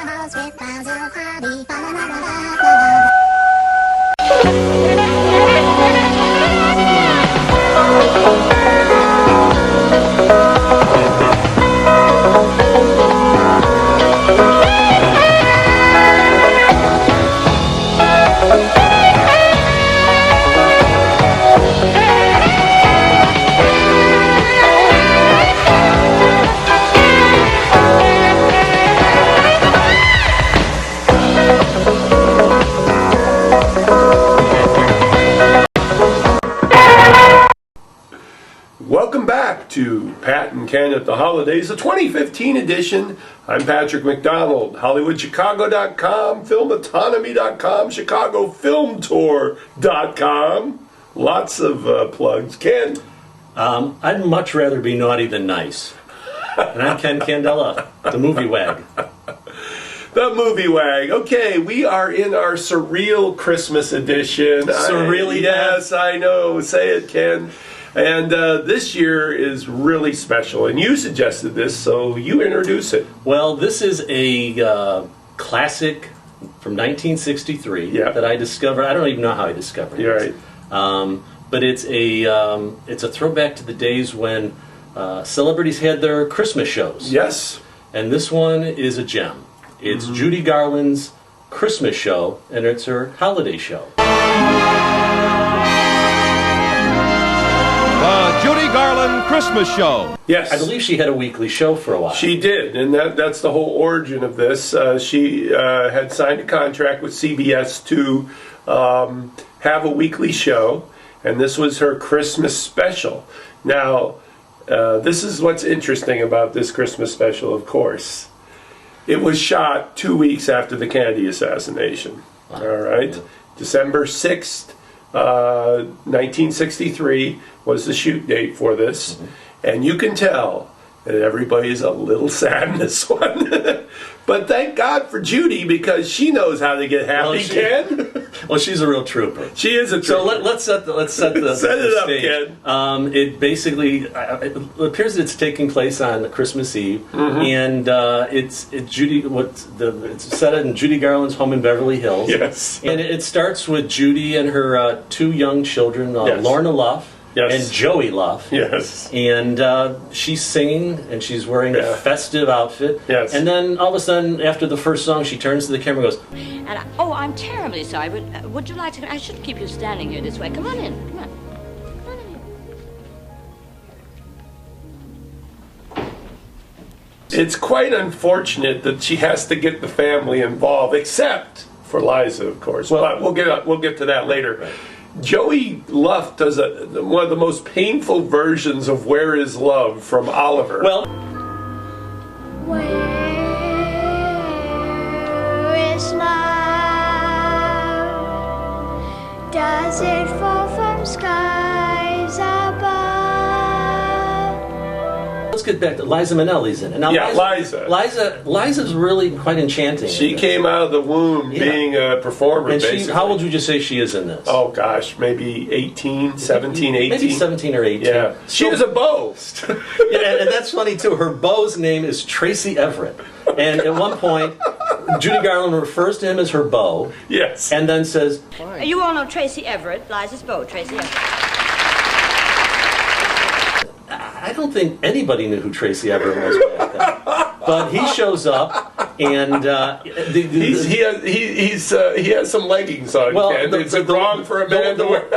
house with piles of hobby. Welcome back to Pat and Ken at the Holidays, the 2015 edition. I'm Patrick McDonald, HollywoodChicago.com, FilmAutonomy.com, ChicagoFilmTour.com. Lots of plugs. Ken? I'd much rather be naughty than nice. And I'm Ken Candela, the Movie Wag. The Movie Wag. Okay, we are in our Surreal Christmas edition. Surreal-ly? Yes, I know. Say it, Ken. And this year is really special, and you suggested this, so you introduce it. Well, this is a classic from 1963 that I discovered. I don't even know how I discovered it. You're right. But it's a throwback to the days when celebrities had their Christmas shows. Yes. And this one is a gem. It's Judy Garland's Christmas Show, and it's her holiday show. Judy Garland Christmas Show. Yes. I believe she had a weekly show for a while. She did, and that's the whole origin of this. She had signed a contract with CBS to have a weekly show, and this was her Christmas special. Now, this is what's interesting about this Christmas special, of course. It was shot 2 weeks after the Kennedy assassination. Wow. All right? December 6th. 1963 was the shoot date for this, and you can tell that everybody's a little sad in this one. But thank God for Judy, because she knows how to get happy, Ken. Well, she's a real trooper. She is a trooper. So let's set the set it up, stage. Ken. It basically it appears that it's taking place on Christmas Eve, and it's set in Judy Garland's home in Beverly Hills. Yes, and it starts with Judy and her two young children, Lorna Luff. Yes. And Joey Luff. Yes. And she's singing, and she's wearing a festive outfit. Yes. And then all of a sudden, after the first song, she turns to the camera and goes, oh, I'm terribly sorry, but would you like to... I shouldn't keep you standing here this way. Come on in. Come on. Come on in. It's quite unfortunate that she has to get the family involved, except for Liza, of course. Well, but we'll get to that later. Right. Joey Luff does one of the most painful versions of "Where Is Love" from Oliver. Well, Where is love? Does it fall from skies above? let's get back to Liza Minnelli's in it. Now, Liza. Liza's really quite enchanting. She came out of the womb being a performer, and basically. how old would you say she is in this? Oh, gosh, maybe 18, 17, 18. Maybe 17 or 18. Yeah. She was a beau. Yeah, and that's funny, too. Her beau's name is Tracy Everett. And at one point, Judy Garland refers to him as her beau. Yes. And then says... You all know Tracy Everett, Liza's beau, Tracy Everett. I don't think anybody knew who Tracy Everett was back then. But he shows up, and he has some leggings on. Well, Ken. Is it wrong for a man to wear?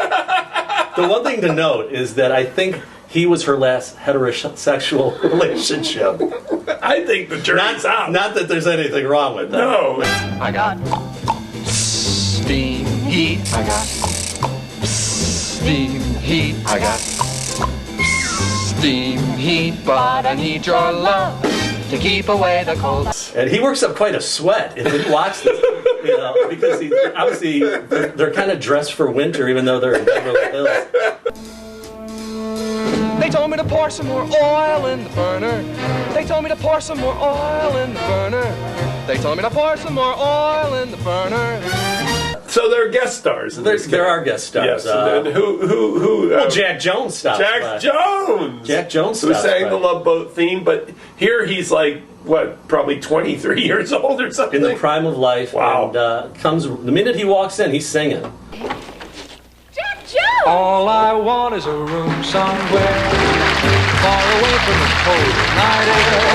The one thing to note is that I think he was her last heterosexual relationship. I think the jury's out. Not that there's anything wrong with that. No. I got steam heat. I got steam heat. I got steam heat, but I need your love to keep away the cold. And he works up quite a sweat if you watch this, because obviously they're kind of dressed for winter, even though they're in Beverly Hills. They told me to pour some more oil in the burner. They told me to pour some more oil in the burner. They told me to pour some more oil in the burner. So there are guest stars. There are guest stars. Yes. And then who? Well, Jack Jones stopped. Jack Jones. Who sang the Love Boat theme, but here he's like, what, probably 23 years old or something? In the prime of life. Wow. And comes the minute he walks in, he's singing. Jack Jones! All I want is a room somewhere far away from the cold night air,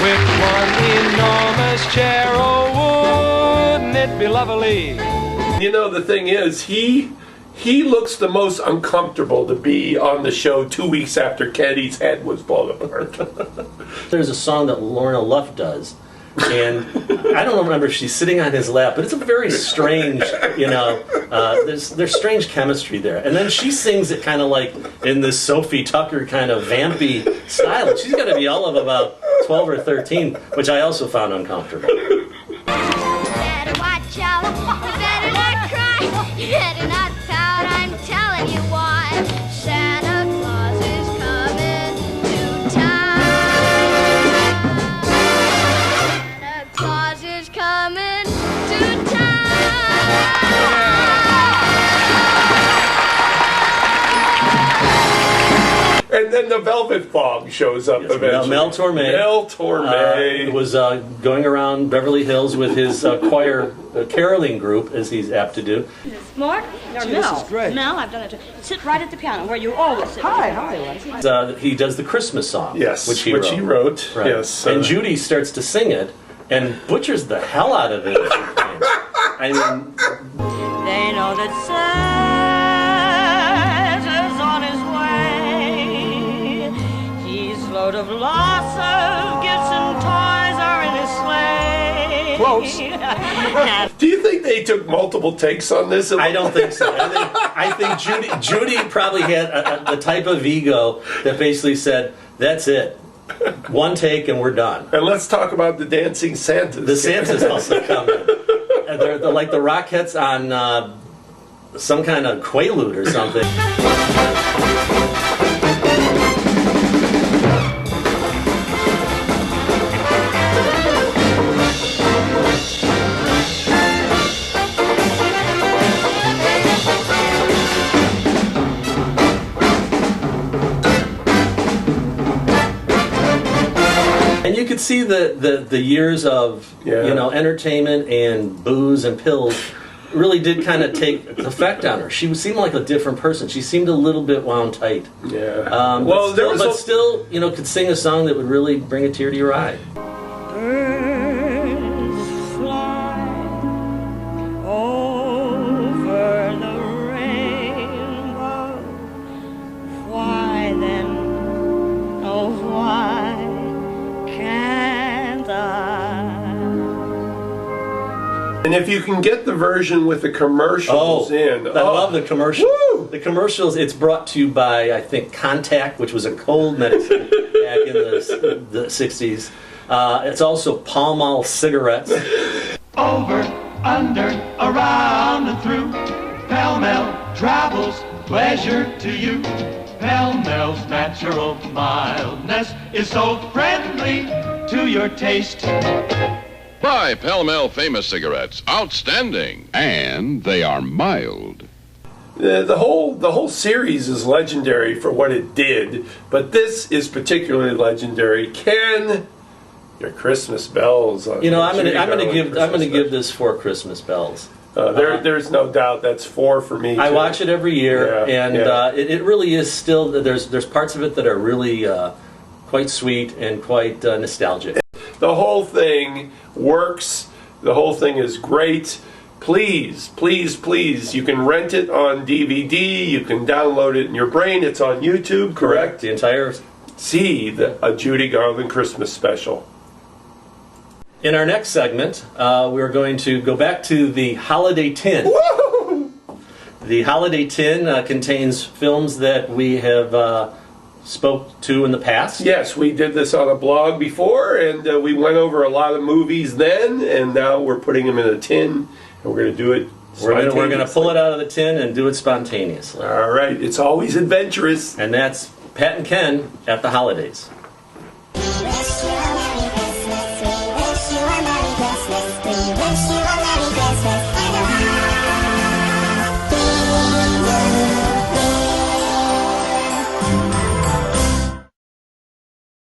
with one enormous chair. Oh, wouldn't it be lovely? You know, the thing is, he looks the most uncomfortable to be on the show 2 weeks after Kenny's head was blown apart. There's a song that Lorna Luft does, and I don't remember if she's sitting on his lap, but it's a very strange, there's strange chemistry there. And then she sings it kind of like in this Sophie Tucker kind of vampy style. And she's got to be all of about 12 or 13, which I also found uncomfortable. Better watch out, you better not cry, you better not pout, I'm telling you why. Santa Claus is coming to town. Santa Claus is coming to town. And then the Velvet Fog shows up eventually. Mel Torme. Mel Torme. Was going around Beverly Hills with his choir caroling group, as he's apt to do. Mark? Or Gee, Mel? this is great. Mel, I've done it too. Sit right at the piano where you always sit. Hi, Leslie. He does the Christmas song. Yes, which he wrote. Right. Yes. And Judy starts to sing it and butchers the hell out of it. I mean, They know that Santa's on his way. He's load of lots of gifts and toys are in his sleigh. Close. Do you think they took multiple takes on this? I don't think so. I think Judy probably had the type of ego that basically said, "That's it, one take and we're done." And let's talk about the dancing Santas. The Santas also come in. They're like the Rockettes on some kind of Quaalude or something. And you could see the years of entertainment and booze and pills really did kind of take effect on her. She seemed like a different person. She seemed a little bit wound tight. Yeah. But still, could sing a song that would really bring a tear to your eye. Birds fly over the rainbow. Why then, oh why can't I? And if you can get the version with the commercials in. I love the commercials. Woo! The commercials, it's brought to you by, I think, Contact, which was a cold medicine back in the 60s. It's also Pall Mall cigarettes. Over, under, around and through, Pell-mell travels pleasure to you. Pell-mell's natural mildness is so friendly to your taste. Buy Pell-mell famous cigarettes. Outstanding. And they are mild. The whole series is legendary for what it did, but this is particularly legendary. Can your Christmas bells? On I'm gonna give this 4 Christmas bells. There's no doubt that's 4 for me. I watch it every year, it really is still. There's parts of it that are really quite sweet and quite nostalgic. The whole thing works. The whole thing is great. Please, please, please, you can rent it on DVD. You can download it in your brain. It's on YouTube, correct? The entire... See a Judy Garland Christmas special. In our next segment, we're going to go back to the Holiday Tin. Woo! The Holiday Tin contains films that we have spoke to in the past. Yes, we did this on a blog before, and we went over a lot of movies then, and now we're putting them in a tin, and we're going to do it spontaneously. We're going to pull it out of the tin and do it spontaneously. All right, it's always adventurous. And that's Pat and Ken at the holidays.